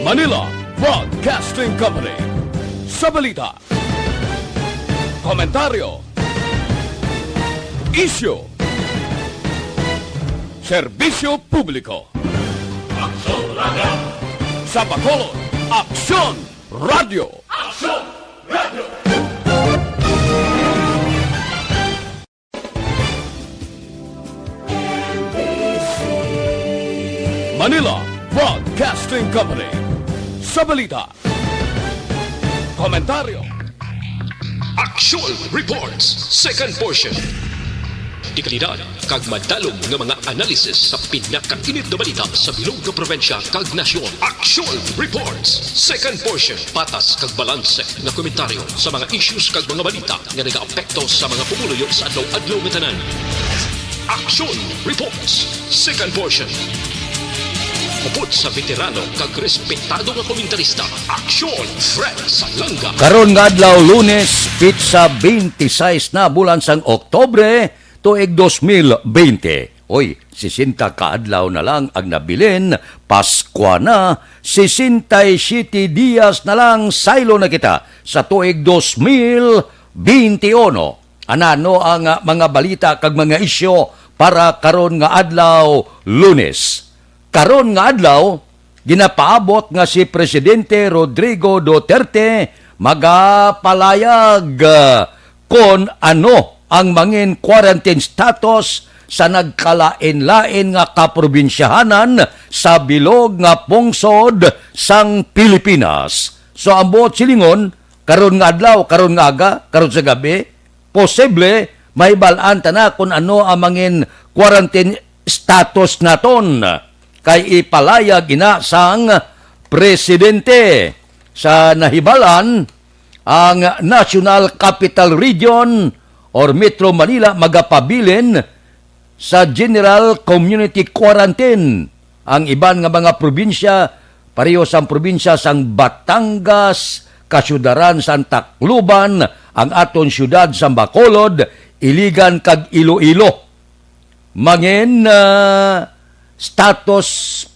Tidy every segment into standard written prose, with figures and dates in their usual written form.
Manila Broadcasting Company. Sa balita, komentaryo, isyu, serbisyo publiko. Aksyon Radio. Sa Bacolod, Aksyon Radio. Aksyon Radio. Manila Broadcasting Company. Sa balita, komentaryo, Aksyon Reports, second portion. Ikalidad, kag madalong ng mga analisis sa pinakainit na balita sa bilog na probinsya kag nasyon. Aksyon Reports, second portion. Patas kag balanse na komentaryo sa mga issues kag mga balita nga nagaapekto sa mga pumuluyo sa adlaw-adlaw nga tanan. Aksyon Reports, second portion. Upod sa veterano kag respetado nga komentarista, Aksyon Fred Salanga. Karon nga adlaw Lunes, pitsa 26 na bulan sang Oktobre, tuig 2020. Oy, 60 kaadlaw na lang ang nabilin, Pasko na, 67 dias na lang saylo na kita sa tuig 2021. Anano ang mga balita kag mga isyo para karon nga adlaw Lunes. Karon nga adlaw, ginapaabot nga si Presidente Rodrigo Duterte magapalayag kon ano ang mangin quarantine status sa nagkalain-lain nga kaprobinsyahanan sa bilog nga pungsod sang Pilipinas. So ang buot silingon, karon nga adlaw, karon nga aga, karon sa gabi, posible may balaan na kung ano ang mangin quarantine status naton. Kay ipalayag ina sang presidente sa nahibalan ang National Capital Region or Metro Manila magapabilin sa General Community Quarantine ang iban nga mga probinsya pareho sang probinsya sang Batangas, Kasudaran, Santa Tacloban, ang aton syudad sang Bacolod, Iligan kag Iloilo. Mangin status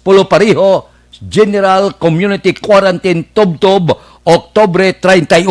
pulo pareho General Community Quarantine tubtob Oktobre 31.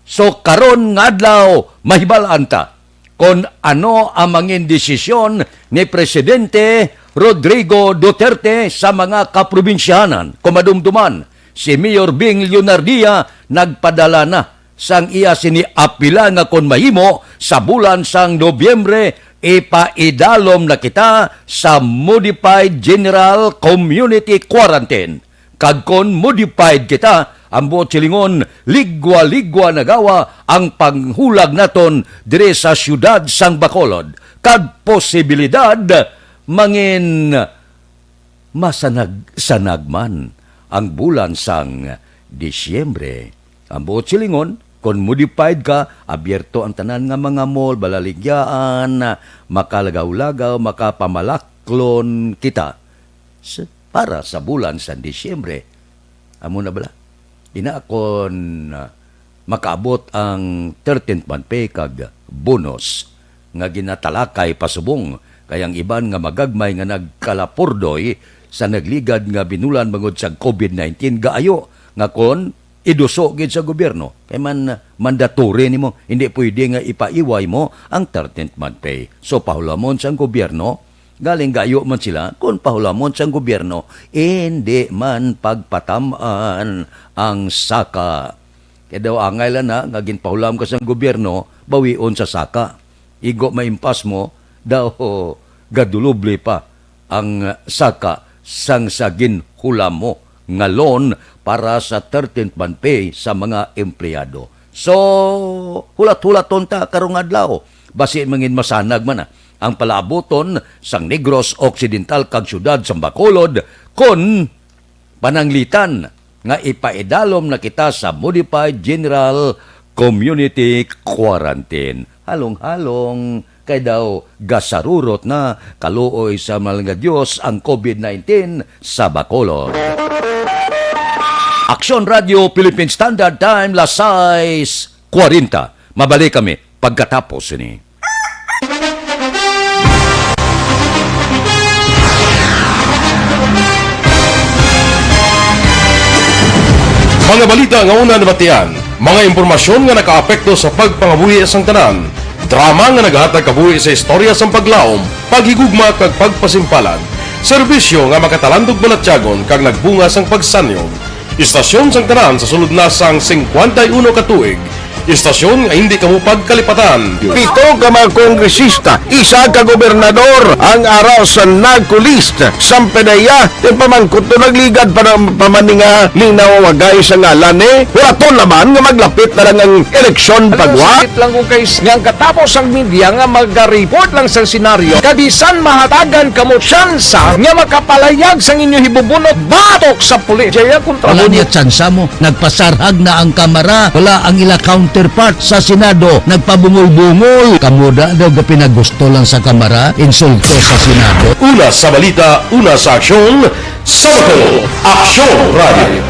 So karon nga adlaw mahibalaan ta kung ano ang mangin desisyon ni Presidente Rodrigo Duterte sa mga kaprobinsyahanan. Kumadumduman, si Mayor Bing Leonardia nagpadala na sang iya siniapila nga kon mahimo sa bulan sang Nobyembre ipaidalom na kita sa Modified General Community Quarantine. Kag kon modified kita, ang buot silingon, ligwa-ligwa nagawa ang panghulag naton dire sa syudad sang Bacolod. Kag posibilidad mangin masanag-sanag man ang bulan sang Disyembre. Ang buot silingon, kung modified ka, abierto ang tanan nga mga mall, balaligyan, makalagaw-lagaw, makapamalaklon kita para sa bulan sa Disyembre. Amo na bala? Ina akon makaabot ang 13th month pay kag bonus nga ginatalakay pasubong kayang iban nga magagmay nga nagkalapurdoy sa nagligad nga binulan bangod sa COVID-19 gaayo nga kon iduso gid sa gobyerno. Kaya mandatory nimo, hindi pwede nga ipaiway mo ang 13th month pay. So pahulamon sa gobyerno, galing gayo man sila, kung pahulamon sa gobyerno, hindi man pagpatamaan ang saka. Kaya daw angay lang na, ngagin pahulam ka sa gobyerno, bawion sa saka. Igo maimpas mo, daw gaduluble pa ang saka sang sagin hulam mo nga loan para sa 13th month pay sa mga empleyado. So, hulat-hulaton ta karong adlaw. Basin mangin masanag man ang palaaboton sang Negros Occidental kag syudad sa Bacolod kon pananglitan nga ipaidalom na kita sa Modified General Community Quarantine. Halong-halong kay daw gasarurot na kaluoy sa mga Diyos ang COVID-19 sa Bacolod. Aksyon Radio Philippine Standard Time, las 6:40. Mabalik kami pagkatapos ini. Mga balita nga una nabatian, mga impormasyon nga nakaapekto sa pagpangabuhi sang tanan, drama nga naghatag kabuhi sa istorya sang paglaom, paghigugma kag pagpasimpalan, serbisyo nga makatalandog balatyagon kag nagbunga sang pagsanyog, istasyon sang tanan sa sulod na sang 51 ka tuig, istasyon nga hindi kamupag kalipatan. 7 ka mga kongresista, 1 ka gobernador ang araw sa nagkulist sa pedaya di pamangkot to nagligad para pamaninga linaw wagay sa ngalan wato naman nga maglapit na lang ang eleksyon pagwa. Sakit lang kung guys nga katapos ang media nga mag-report lang sa senaryo kabisan mahatagan kamo tsansa nga makapalayag sa inyo hibubunot batok sa pulis. Kaya kontra Wala mo niya tsansa mo. Nagpasarhag na ang kamera. Wala ang ila counterpart sa Senado. Nagpabungol-bungol. Kamuda daw pinagusto lang sa kamera. Insulto sa Senado. Una sa balita, una sa aksyon, Sabado, Aksyon Radio.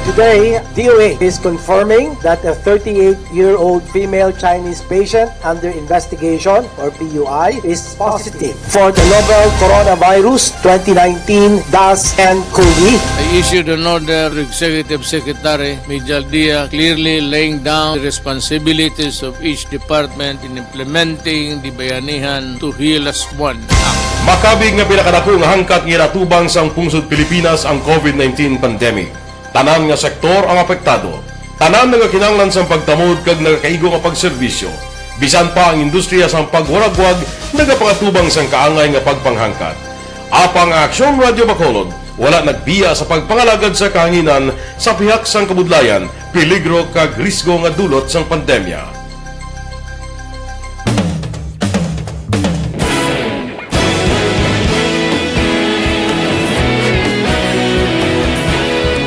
Today, DOA is confirming that a 38-year-old female Chinese patient under investigation, or PUI, is positive for the novel coronavirus 2019-10-CoV. I issued an order to Executive Secretary Major Dia clearly laying down the responsibilities of each department in implementing the Bayanihan to Heal as One Act. Makabig nga pinakadako nga hangkat nga natubang sang pungsod Pilipinas ang COVID-19 pandemic. Tanan nga sektor ang apektado. Tanan nga kinahanglan sang pagtamod kag nagakaigo nga pagserbisyo. Bisan pa ang industriya sang pagwaragwag nagapangatubang sang kaangay nga pagpanghangkat. Apang Aksyon Radio Bacolod wala nagbiya sa pagpangalagad sa kahanginan sa pihak sang kabudlayan, peligro kag risgo nga dulot sang pandemya.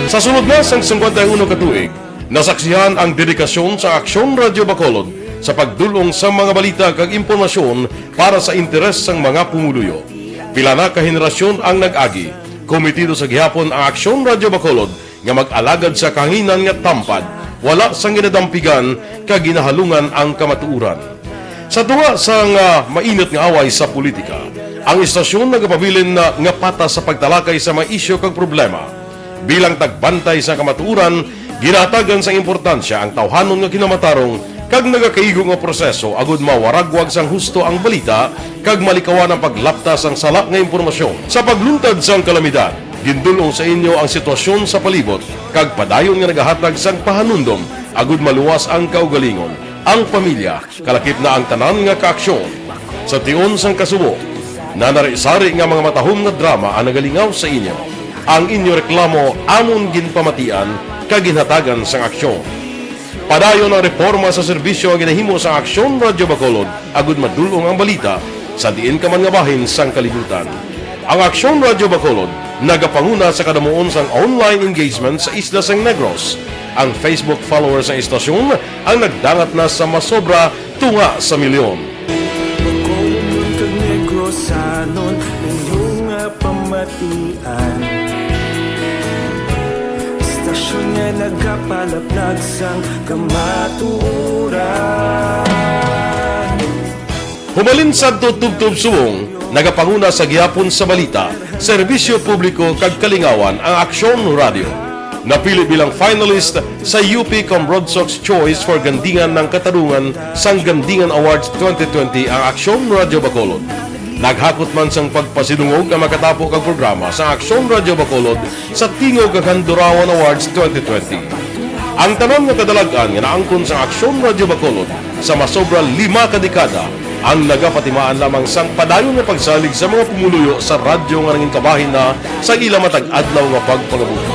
Sa sunod na sang 51 katuig, nasaksihan ang dedikasyon sa Aksyon Radio Bacolod sa pagdulong sa mga balita kag impormasyon para sa interes sang mga pumuluyo. Pila na ka henerasyon ang nag-agi, komitido sa gihapon ang Aksyon Radio Bacolod nga mag-alagad sa kahanginan nga tampad, wala sang ginadampigan kag ginahalungan ang kamatuuran. Sa tunga sang mainit nga away sa politika, ang istasyon nagapabilin na nga patas sa pagtalakay sa mga isyu kag problema. Bilang tagbantay sa kamatuuran, ginatagan sa importansya ang tawhanon nga kinamatarong kag nagakaigo nga proseso agud mawaragwag sang husto ang balita kag malikawan ang paglaptas ang sala nga impormasyon. Sa pagluntad sang kalamidad, gindulong sa inyo ang sitwasyon sa palibot kag padayon nga nagahatag sang pahanundom agud maluwas ang kaugalingon, ang pamilya, kalakip na ang tanan nga kaaksyon. Sa tion sang kasubo, nanari-sari nga mga matahom nga drama ang nagalingaw sa inyo. Ang inyo reklamo amon ginpamatian kag ginhatagan sang aksyon. Padayon ang reforma sa serbisyo ang ginahimo sa Aksyon Radio Bacolod agud madulong ang balita sa diin ka man nga bahin sang kalibutan. Ang Aksyon Radio Bacolod nagapanguna sa kadamuon sang online engagement sa Isla San Negros. Ang Facebook followers sa istasyon ang nagdangat na sa masobra tunga sa milyon. Bacolod kag Negros anon inyong pamatian. Istasyon nga nagapalaplag sang kamaturan. Humalin sa tutubtub suwong, nagapanguna sa gihapon sa balita, serbisyo publiko kag kalingawan ang Aksyon Radio. Napili bilang finalist sa UP Broadsox Choice for Gandingan ng Katarungan sang Gandingan Awards 2020 ang Aksyon Radio Bacolod. Naghakot man sang pagpasidungog ang makatapo kag programa sa Aksyon Radio Bacolod sa Tingog kag Handurawan Awards 2020. Ang tanon nga kadalagan nga naangkon sa Aksyon Radio Bacolod sa masobra 5 ka dekada ang nagapatimaan lamang sang padayon nga pagsalig sa mga pumuluyo sa radyo nga nangin kabahin na sa ila matag adlaw nga pagpangabuhi.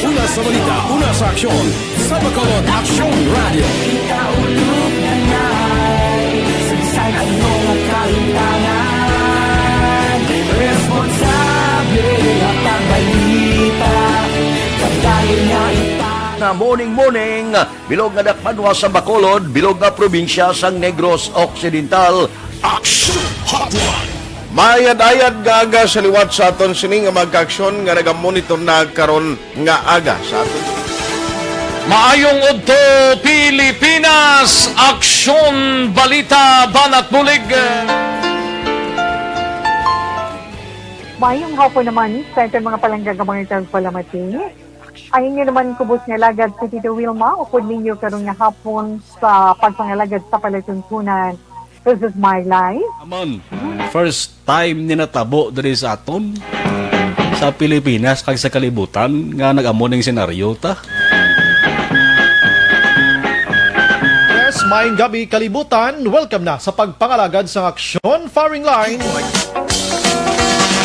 Una sa balita, una sa aksyon, sa Bacolod Aksyon Radio. Kaulog na na'y sagsay ano nga kalintangan. Responsable at ang balita kagdayon nga Na morning, bilog nga dakpanwa sa Bacolod, bilog nga probinsya sang Negros Occidental. Aksyon Hotline. Mayad-ayad nga aga sa liwat sa aton sini nga magkaaksyon nga nagamonitor na karon nga aga sa aton. Maayong udto Pilipinas, Aksyon Balita Banat Bulig. Mayong hapon naman sa itong mga palanggagamangitan palamati. Ang inyo naman kubos nga lagad sa Tito Wilma, upod ninyo karong nga hapon sa pagpangalagad sa palatuntunan. This is my life. Amon, first time ni natabo diri sa aton sa Pilipinas kag sa kalibutan nga nag-amo ning senaryo ta. Yes, maayong gabi kalibutan. Welcome na sa pagpangalagad sa Aksyon Firing Line.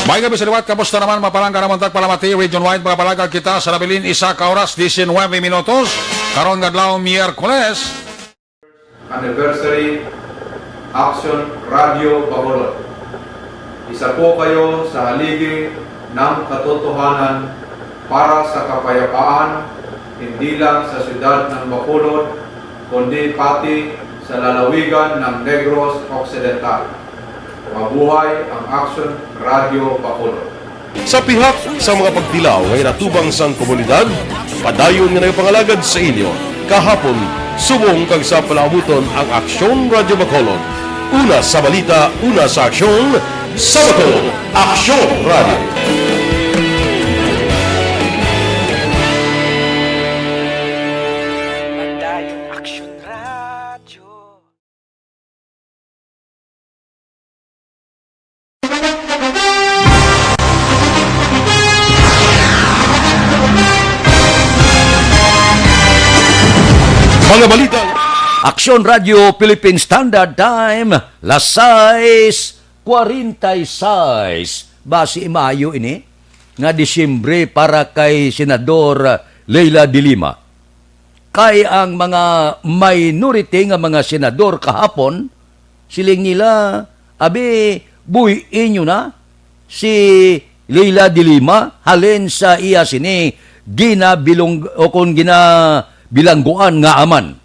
May gabi sa liwat, kamusta naman mapalangga naman palamati, region-wide mga palagag kita sa nabilin isa ka oras, 19 minutos, karon nga adlaw Miyerkules. Anniversary Aksyon Radio Bacolod. Isa po kayo sa haligi ng katotohanan para sa kapayapaan, hindi lang sa siyudad ng Bacolod, kundi pati sa lalawigan ng Negros Occidental. Mabuhay ang Aksyon Radio Bacolod. Sa pihak sa mga pagtilaw ngay natubang sang komunidad, padayon nga nagpangalagad sa inyo. Kahapon, subong kag sa palabuton ang Aksyon Radio Bacolod. Una sa balita, una sa aksyon, sa Bacolod, Aksyon Radio. Mga balita. Aksyon Radio Philippine Standard Time, las 6:46. Base Mayo ini nga Disyembre para kay Senador Leila de Lima. Kay ang mga minority nga mga senador kahapon, siling nila, abi, buhiin nyo na si Leila de Lima halin sa iya sini ginabilong o kung bilangguan nga aman.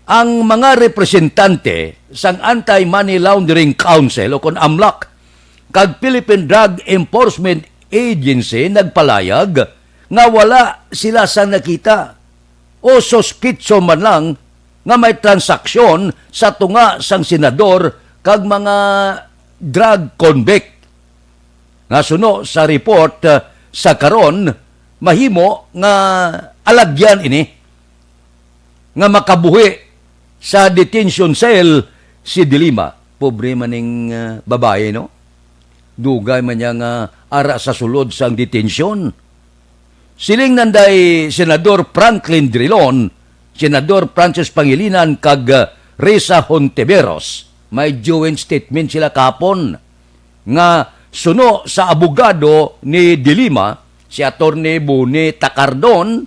Ang mga representante sang Anti-Money Laundering Council o kon AMLAC kag Philippine Drug Enforcement Agency nagpalayag nga wala sila sa nakita o sospitso man lang nga may transaksyon sa tunga sang senador kag mga drug convict. Nga suno sa report sa karon mahimo nga alagyan ini nga makabuhi sa detention cell si de Lima. Pobre maning babae, no? Dugay man niya nga ara sa sulod sang detention. Siling nanday Senador Franklin Drilon, Senador Francis Pangilinan kag Risa Hontiveros. May joint statement sila kapon nga suno sa abogado ni de Lima, si Atty. Buni Takardon,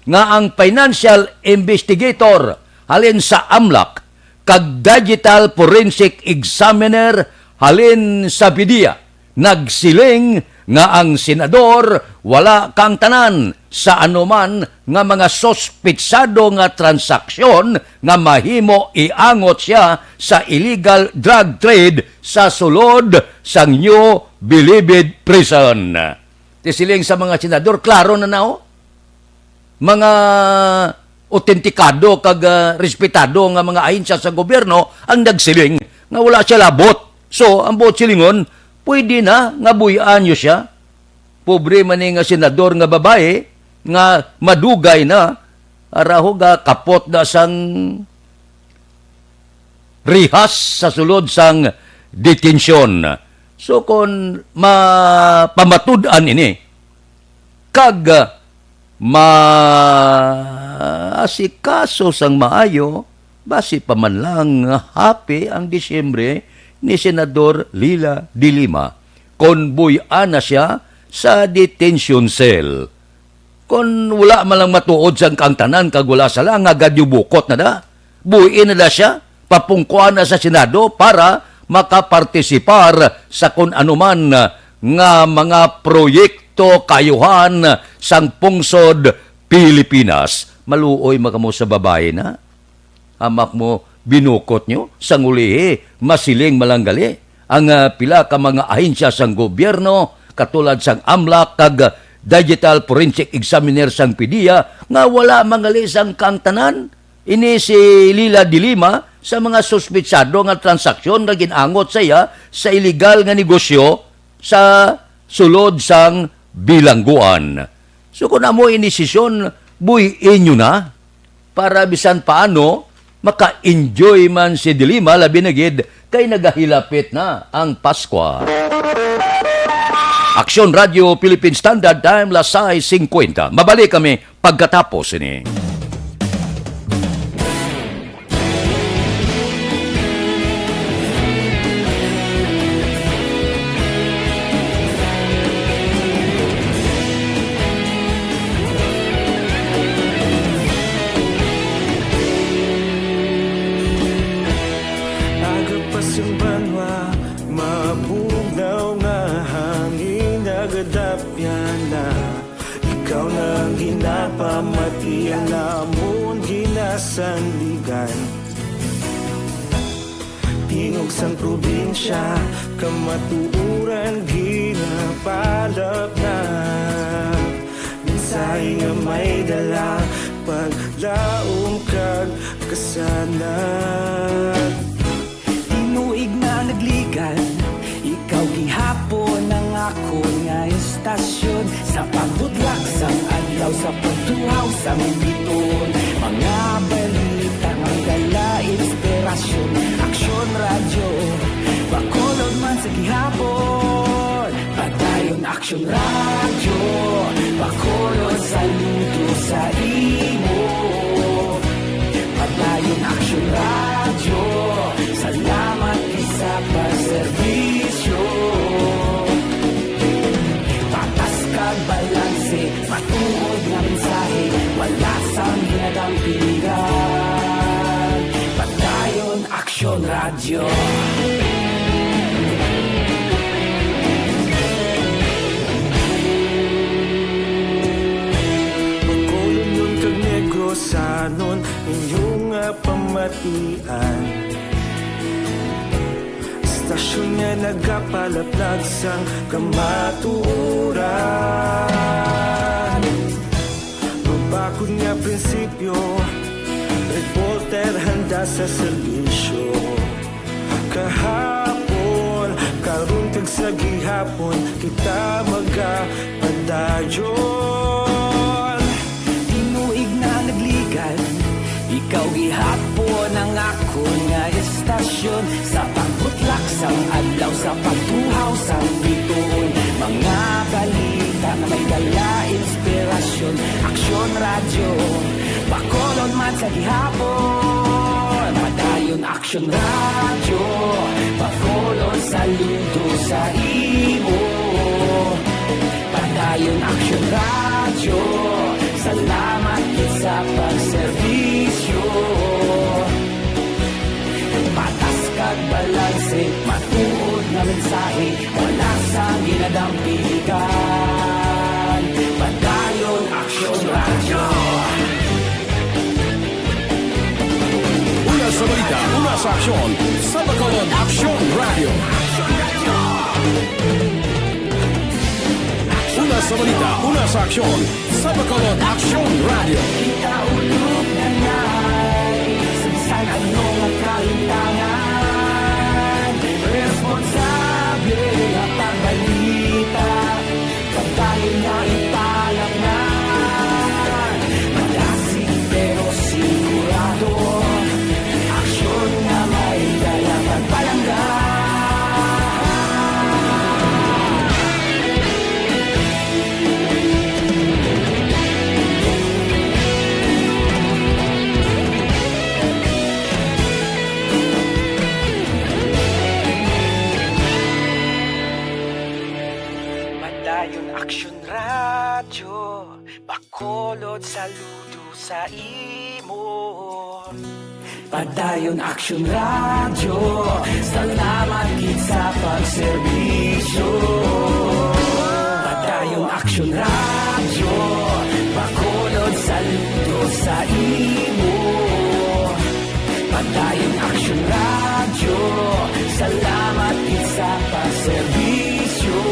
nga ang financial investigator halin sa AMLAC kag digital forensic examiner halin sa PDEA nagsiling nga ang senador wala kang tanan sa anuman nga mga sospitsado nga transaksyon nga mahimo iangot siya sa illegal drug trade sa sulod sang New Bilibid Prison. Tisiling sa mga senador, klaro na nao. Mga otentikado kag respetado nga mga ahensya sa gobyerno ang nagsiling nga wala siya labot. So, ang buot silingon, pwede na nga buyaan nyo siya. Pobre man nga senador nga babae nga madugay na araho ga kapot na sang rihas sa sulod sang detention. So kung mapamatud-an ini kag maasikaso sang maayo, basi pa man lang happy ang Disyembre ni Senador Leila de Lima. Konbuyan na siya sa detention cell. Kung wala man lang matuod sang kang tanan kag wala sa lang agad yung bukot na da. Buuin na da siya, papungkuan na sa Senado para makapartisipar sa kung anuman nga mga proyekto kayuhan sang pungsod Pilipinas. Maluoy makamo sa babae na. Amak mo binukot nyo sang ulihi, masiling malanggali. Ang pila ka mga ahensya sang gobyerno, katulad sang AMLAC kag digital forensic examiner sang PDEA, nga wala mangali sang kang tanan. Ini si Leila de Lima sa mga suspitsado nga transaksyon nga ginangot sa iya sa illegal nga negosyo sa sulod sang bilangguan. So kung amo inisisyon, buhiin nyo na para bisan paano maka-enjoy man si Dilima labi na gid kay nagahilapit na ang Pasko. Aksyon Radio Philippine Standard Time, las 6:50. Mabalik kami pagkatapos ini. Agapasang banwa, mabugnaw nga hangin agadapyan na. Ikaw na ang ginapamatian namon ginasanligan. Tingog sang probinsya, kamatuuran ginapalap na. Minsay nga may dala, paglaom kag kasanag. Tinuig na nagligan, ikaw gihapon ang ako nga istasyon. Sa pagbudlak sang adlaw, sa pagtuhaw sang biton. Mga balita nga dala inspirasyon. Aksyon radyo, bakolod man sa gihapon. Padayon aksyon radyo, bakolod sa luto sa imo. Padayon aksyon radyo, salamat sa pagserbisyo. Patas kag balanse, matuod nga mensahe, wala sang ginadampigan. Padayon aksyon radyo. Pagkulong nun kag negosanon, inyong pamatian. Stasyon nga nagapalaplag sang kamatuuran. Mabakod nga prinsipyo, reporter handa sa serbisyo. Kahapon, karun kag sa gihapon, kita magapadayon. Tinuig na nagligan, ikaw gihapon ang ako nga istasyon. Sa pagbutlak sang adlaw, sa pagtuhaw sang biton. Mga balita na may dala inspirasyon. Aksyon radyo, bakolon man sa gihapon. Padayon aksyon radyo, bakolon sa luto sa imo. Padayon aksyon radyo, salamat sa pagserbisyo. Patas kag balanse, matuod na mensahe, wala sang ginadampigan. Padayon aksyon radyo. Una sa balita, una sa aksyon, sa Bacolod Aksyon Radio. Una sa balita, una sa aksyon, sa Bacolod Aksyon Radio. Kita ulog na na'y sansan anong ang kahintangan. Responsable at ang balita, pagkain na ipalang na. Malasig pero sigurado, aksyon na may dalang pagpalangga. Padayon aksyon radyo, bakolod saludo sa imo. Padayon aksyon radyo, salamat gid sa pagserbisyo. Padayon aksyon radyo, bakolod saludo sa imo. Padayon aksyon radyo, salamat gid sa pagserbisyo.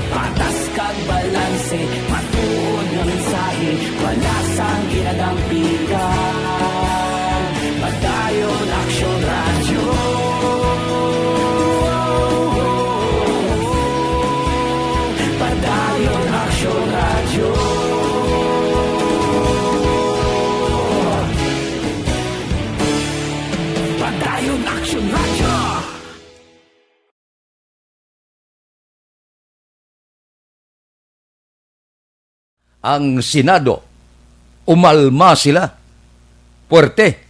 Patas kag balanse, matuod nga mensahe, wala sang ginadampigan. Padayon aksyon radyo. ang Senado. Umalma sila. Puwerte.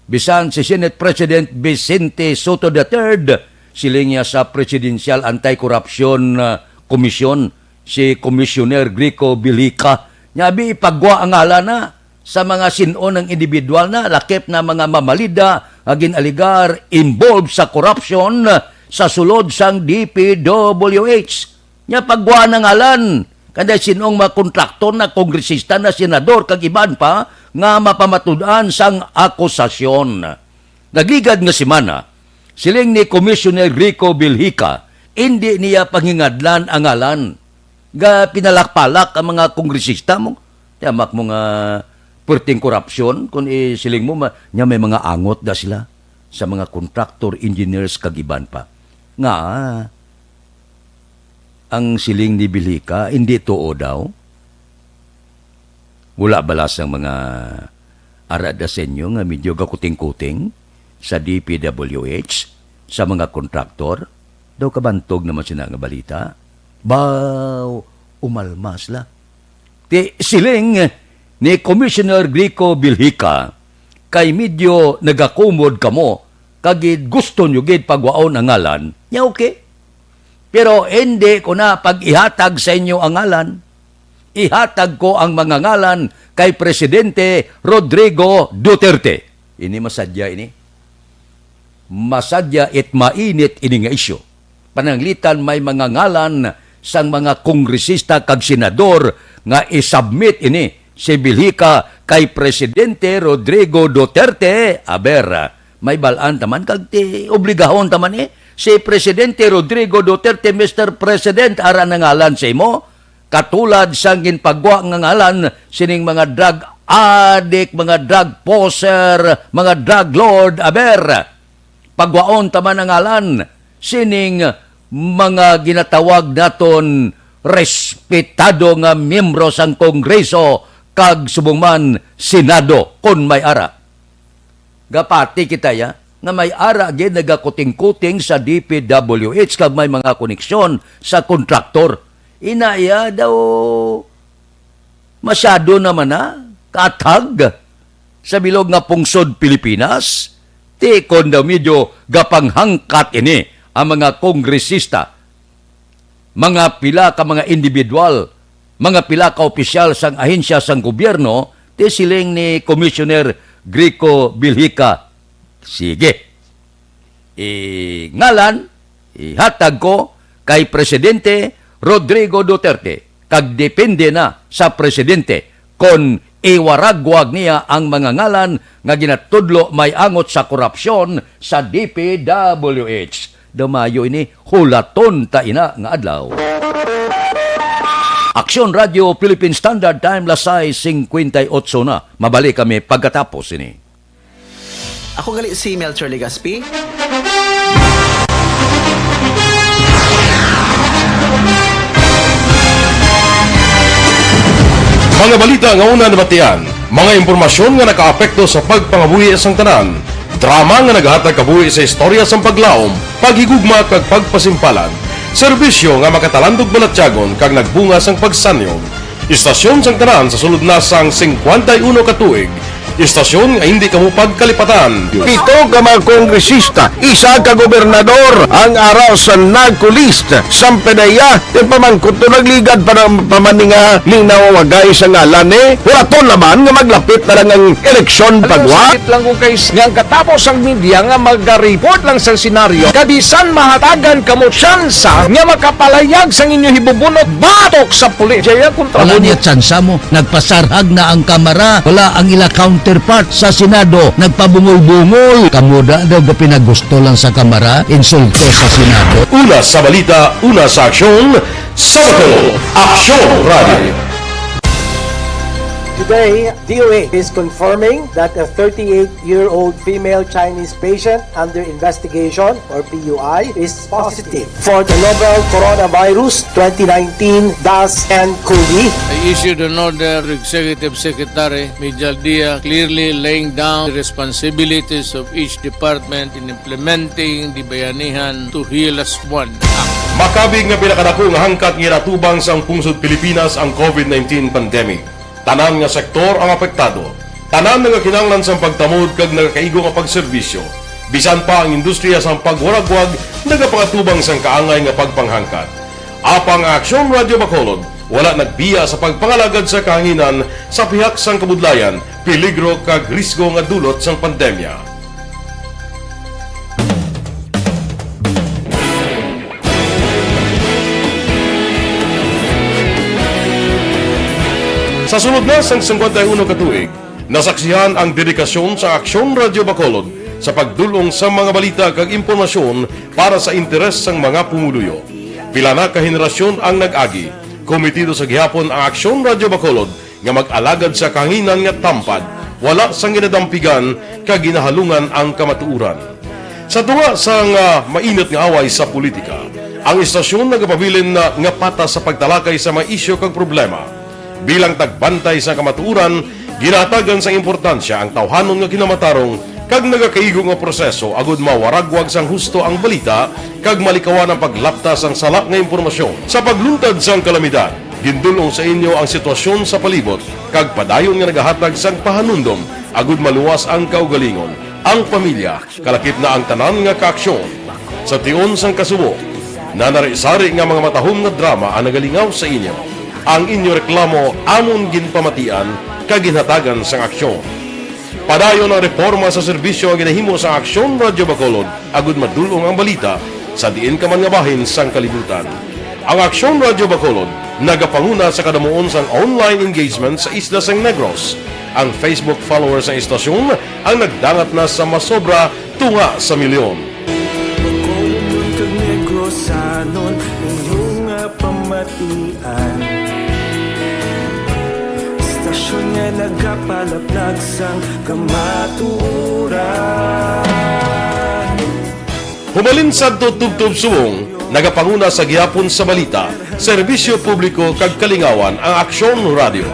Bisan si Senate President Vicente Soto III, siling niya sa Presidential Anti-Corruption Commission, si Commissioner Greco Bilica, niyabi ipagwa ang ngala na sa mga sinon ng individual na lakip na mga mamalida agin aligar involved sa corruption sa sulod sang DPWH. Nya pagwa ng ngalan kada sinong mga kontraktor na kongresista na senador kag iban pa nga mapamatud-an sang akusasyon. Nagligad nga semana, siling ni Commissioner Greco Bilica, hindi niya pangingadlan ang ngalan. Ga pinalakpalak ang mga kongresista mo. Tiyamak mo nga perting korupsyon, kung siling mo, niya may mga angot da sila sa mga contractor, engineers, kagiban pa. Nga, ang siling ni Bilica, hindi too daw. Wala balas ang mga arada sa inyo nga medyo gakuting-kuting sa DPWH, sa mga kontraktor. Daw kabantog naman sila nga balita. Baw, umalmas la. Ti siling ni Commissioner Greco Bilica, kay medyo nagakumod kamo, kagid gusto nyo gid pagwaon ang ngalan, niya okay. Pero hindi ko na pag-ihatag sa inyo ang ngalan. Ihatag ko ang mga ngalan kay Presidente Rodrigo Duterte. Ini masadya ini. Masadya it mainit ini nga isyo. Pananglitan may mga ngalan sang mga kongresista kag senador nga isubmit ini si Bilica kay Presidente Rodrigo Duterte. Aber, may balaan taman kag ti obligahon taman si Presidente Rodrigo Duterte, Mr. President, ara na ngalan sa imo, katulad sang ginpagwa nga ngalan sining mga drug addict, mga drug poser, mga drug lord. Aber, pagwaon taman ang ngalan sining mga ginatawag naton respetado nga miyembro sang Kongreso kag subongman Senado kon may ara. Gapati kita ya nga may ara gid nagakuting-kuting sa DPWH kag may mga koneksyon sa kontraktor. Inaya daw masyado naman na katag sa bilog nga pungsod Pilipinas. Tikon daw medyo gapanghangkat ini ang mga kongresista, mga pila ka mga individual, mga pila ka opisyal sang ahensya sang gobyerno, ti siling ni Commissioner Greco Bilica. Sige. Ngalan, ihatag ko kay Presidente Rodrigo Duterte. Kag depende na sa Presidente kung iwaragwag niya ang mga ngalan nga ginatudlo may angot sa korupsyon sa DPWH. Damayo ini hulaton ta ina nga adlaw. Aksyon Radio Philippine Standard Time lasay 58 na. Mabalik kami pagkatapos ini. Ako gali si Melchor Legaspi. Mga balita nga una nabatian, mga impormasyon nga nakaapekto sa pagpangabuhi sang tanan, drama nga naghatag kabuhi sa istorya sang paglaom, paghigugma kag pagpasimpalan, serbisyo nga makatalandog balatyagon kag nagbunga sang pagsanyo, istasyon sang tanan sa sulod na sang 51 ka tuig, istasyon nga hindi kamo pagkalipatan. Pito ka mga kongresista, isa ka gobernador, ang araw sa nagkulist, sampedaya, yung pamangkot to nagligad para pamaninga linaw wagay sa ngalan wala to naman nga maglapit na lang ang eleksyon pagwa. Sakit lang ko guys, nga katapos ang media nga mag-report lang sa senaryo, kabisan mahatagan kamo tsansa nga makapalayag sa inyo hibubunot batok sa pulis. Jaya kontra Wala niya tsansa mo, nagpasarhag na ang kamara, wala ang ila counterpart sa Senado, nagpabungol-bungol. Kamuda daw pinagusto lang sa kamara, insulto sa Senado. Una sa balita, una sa aksyon, Sabado, Aksyon Radio. Today, DOA is confirming that a 38-year-old female Chinese patient under investigation, or PUI, is positive for the novel coronavirus 2019-nCoV. I issued an order to Executive Secretary Mijal Dia clearly laying down the responsibilities of each department in implementing the Bayanihan to Heal as One Act. Makabig nga pinakadako nga hangkat nga natubang sa pungsod Pilipinas ang COVID-19 pandemic. Tanan nga sektor ang apektado. Tanan nga kinahanglan sa pagtamod kag nagakaigo nga pagserbisyo. Bisan pa ang industriya sa pagwaragwag nagapangatubang sang kaangay nga pagpanghangkat. Apang Aksyon Radio Bacolod wala nagbiya sa pagpangalagad sa kahanginan sa pihak sang kabudlayan, peligro kag risgo nga dulot sang pandemya. Sa sunod na sang 51 katuig, nasaksihan ang dedikasyon sa Aksyon Radio Bacolod sa pagdulong sa mga balita kag impormasyon para sa interes sang mga pumuluyo. Pila na ka henerasyon ang nag-agi, komitido sa gihapon ang Aksyon Radio Bacolod nga mag-alagad sa kahanginan nga tampad, wala sang ginadampigan kag ginahalungan ang kamatuuran. Sa tunga sang mainit nga away sa politika, ang istasyon nagapabilin na nga patas sa pagtalakay sa mga isyu kag problema. Bilang tagbantay sa kamatuuran, ginatagan sa importansya ang tawhanon nga kinamatarong kag nagakaigo nga proseso agud mawaragwag sang husto ang balita kag malikawan ang paglaptas ang salak nga impormasyon. Sa pagluntad sang kalamidad, gindulong sa inyo ang sitwasyon sa palibot kag padayon nga nagahatag sang pahanundom agud maluwas ang kaugalingon. Ang pamilya, kalakip na ang tanan nga kaaksyon. Sa tion sang kasubo, nanari-sari nga mga matahom nga drama ang nagalingaw sa inyo. Ang inyo reklamo amon ginpamatian kag ginhatagan sang aksyon. Padayon ang reforma sa serbisyo ang ginahimo sa Aksyon Radio Bacolod agud madulong ang balita sa diin ka man nga bahin sang kalibutan. Ang Aksyon Radio Bacolod nagapanguna sa kadamuon sang online engagement sa Isla Sang Negros. Ang Facebook followers sa istasyon ang nagdangat na sa masobra tunga sa milyon. Bacolod kag Negros anon inyong pamatian. Istasyon nga nagapalaplag sang kamaturan. Humalin sa tubtub suwong, nagapanguna sa gihapon sa balita, serbisyo publiko kag kalingawan ang Aksyon Radio.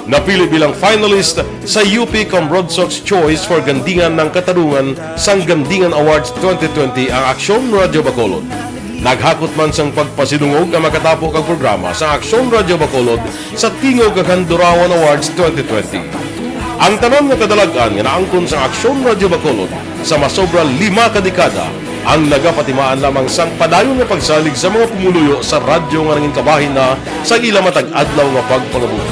Napili bilang finalist sa UP Comrodsox Choice for Gandingan ng Katarungan sang Gandingan Awards 2020 ang Aksyon Radio Bacolod. Naghakot man sang pagpasidungog ang makatapo kag programa sa Aksyon Radio Bacolod sa Tingog kag Handurawan Awards 2020. Ang tanan nga kadalagan nga naangkon sa Aksyon Radio Bacolod sa masobra 5 ka dekada ang nagapatimaan lamang sang padayon nga pagsalig sa mga pumuluyo sa radyo nga nangin kabahin na sa ila matag adlaw nga pagpangabuhi.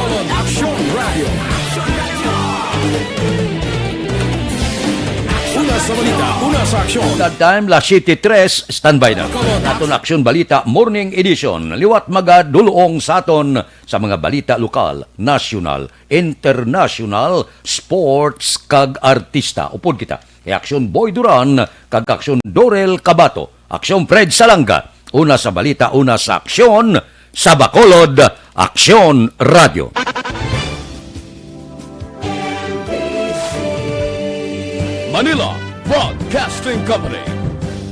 Una sa balita, una sa aksyon. That time, La City 3, standby na. Aton Aksyon Balita, Morning Edition. Liwat magadulong sa aton sa mga balita lokal, national, international, sports, kag artista. Upod kita. Aksyon Boy Duran, kag Aksyon Dorel Cabato. Aksyon Fred Salanga. Una sa balita, una sa aksyon, sa Bacolod, Aksyon Radio. Manila Broadcasting Company.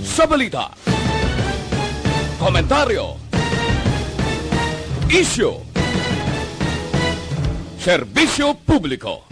Sa balita, komentaryo, isyu, serbisyo publiko.